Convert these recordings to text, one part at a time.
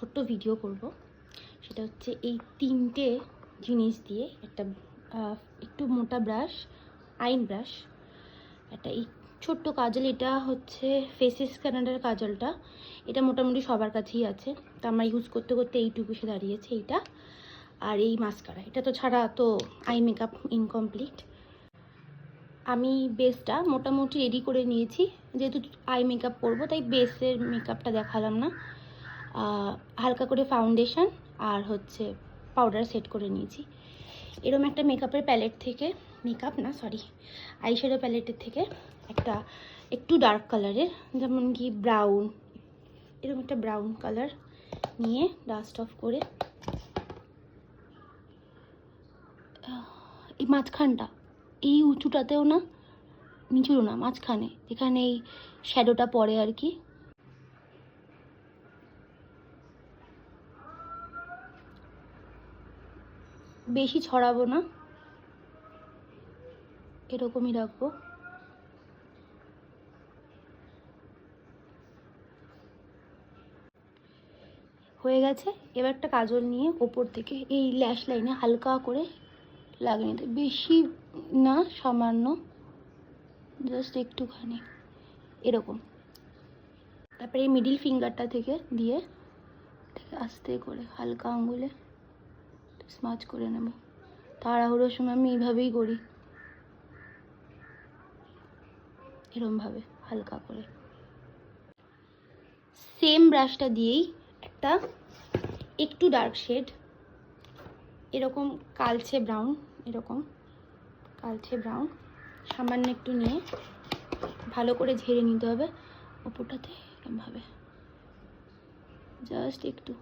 ছোট্ট ভিডিও করব। সেটা হচ্ছে এই তিনটে জিনিস দিয়ে একটা একটু মোটা ব্রাশ, আইন ব্রাশ, একটা এই ছোট্ট কাজল। এটা হচ্ছে ফেসেস কানাডার কাজলটা। এটা মোটামুটি সবার কাছেই আছে, তো আমার ইউজ করতে করতে এইটুকু এসে দাঁড়িয়েছে এইটা। আর এই মাস্কারা, এটা তো ছাড়া তো আই মেকআপ ইনকমপ্লিট। আমি বেসটা মোটামুটি রেডি করে নিয়েছি, যেহেতু আই মেকআপ করবো তাই বেসের মেকআপটা দেখালাম না। হালকা করে ফাউন্ডেশন আর হচ্ছে পাউডার সেট করে নিয়েছি। এরকম একটা মেকআপের প্যালেট থেকে, মেকআপ না সরি আইশ্যাডো প্যালেটের থেকে একটা একটু ডার্ক কালারের, যেমন কি ব্রাউন, এরকম একটা ব্রাউন কালার নিয়ে ডাস্ট অফ করে এই মাঝখানটা, এই উঁচুটাতেও না, নিচুরও না, মাঝখানে যেখানে এই শ্যাডোটা পড়ে আর কি, বেশি ছড়াবো না, এরকমই রাখবো। হয়ে গেছে। এবার একটা কাজল নিয়ে ওপর থেকে এই ল্যাশ লাইনে হালকা করে লাগিয়ে নিতে, বেশি না, সামান্য, জাস্ট একটুখানি এরকম। তারপরে এই মিডিল ফিঙ্গারটা থেকে দিয়ে আস্তে করে হালকা আঙ্গুলে স্মাচ করে নেব। তাড়াহুড়োর সময় আমি এইভাবেই করি, এরমভাবে হালকা করে। সেম ব্রাশটা দিয়েই একটা একটু ডার্ক শেড, এরকম কালচে ব্রাউন, এরকম কালচে ব্রাউন সামান্য একটু নিয়ে ভালো করে ঝেড়ে নিতে হবে ওপরটাতে, এরকমভাবে জাস্ট একটু।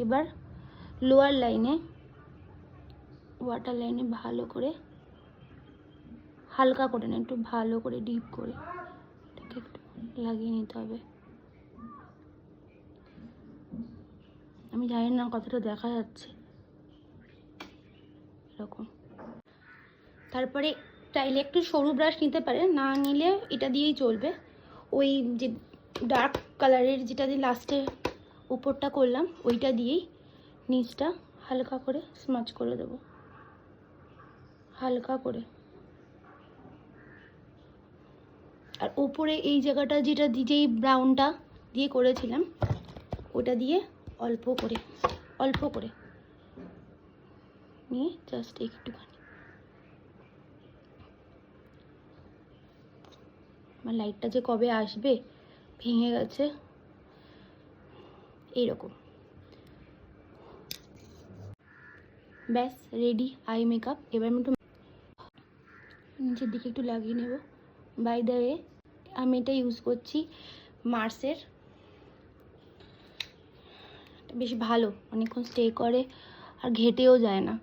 এবার লোয়ার লাইনে, ওয়াটার লাইনে ভালো করে হালকা করে না, একটু ভালো করে ডিপ করে এটাকে একটু লাগিয়ে নিতে হবে। আমি জানি না কতটা দেখা যাচ্ছে, এরকম। তারপরে চাইলে একটু সরু ব্রাশ নিতে পারেন, না নিলে এটা দিয়েই চলবে। ওই যে ডার্ক কালারের যেটা দিয়ে লাস্টে উপরটা করলাম, ওইটা দিয়েই নিচটা হালকা করে স্মাচ করে দেব, হালকা করে। আর উপরে এই জায়গাটা যেটা যেই ব্রাউনটা দিয়ে করেছিলাম, ওটা দিয়ে অল্প করে নিয়ে জাস্ট একটুখানি। আমার লাইটটা যে কবে আসবে, ভেঙে গেছে, এইরকম। ব্যাস রেডি আই মেকআপ। এবার আমি একটু নিচের দিকে একটু লাগিয়ে নেব। বাই দ্য ওয়ে, আমি এটা ইউজ করছি মার্সের, বেশ ভালো, অনেকক্ষণ স্টে করে আর ঘেটেও যায় না।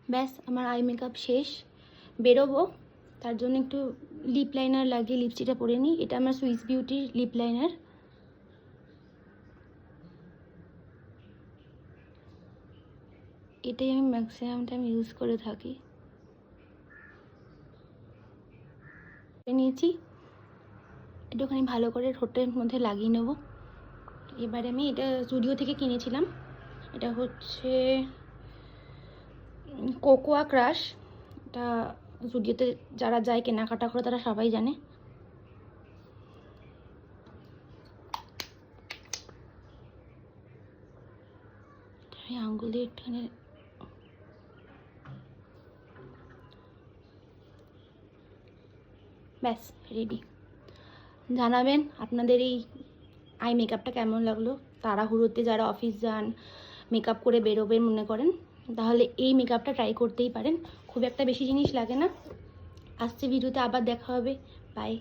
ব্যাস আমার আই মেকআপ শেষ। বেরোবো, তার জন্য একটু লিপ লাইনার লাগিয়ে লিপস্টিকটা পরে নিই। এটা আমার সুইস বিউটির লিপ লাইনার। এটাই আমি ম্যাক্সিমাম টাইম ইউজ করে থাকি। নিয়েছি, একটুখানি ভালো করে ঠোঁটের মধ্যে লাগিয়ে নেব। এবারে আমি এটা জুডিও থেকে কিনেছিলাম, এটা হচ্ছে কোকোয়া ক্রাশ। এটা জুডিওতে যারা যায় কেনাকাটা করে তারা সবাই জানে। আঙ্গুল দিয়ে একটুখানি, ব্যাস রেডি। জানাবেন আপনাদের এই আই মেকআপটা কেমন লাগলো। তাড়াহুড়োতে যারা অফিস যান, মেকআপ করে বেরোবেন মনে করেন, তাহলে এই মেকআপটা ট্রাই করতেই পারেন। খুব একটা বেশি জিনিস লাগে না। আসছে ভিডিওতে আবার দেখা হবে। বাই।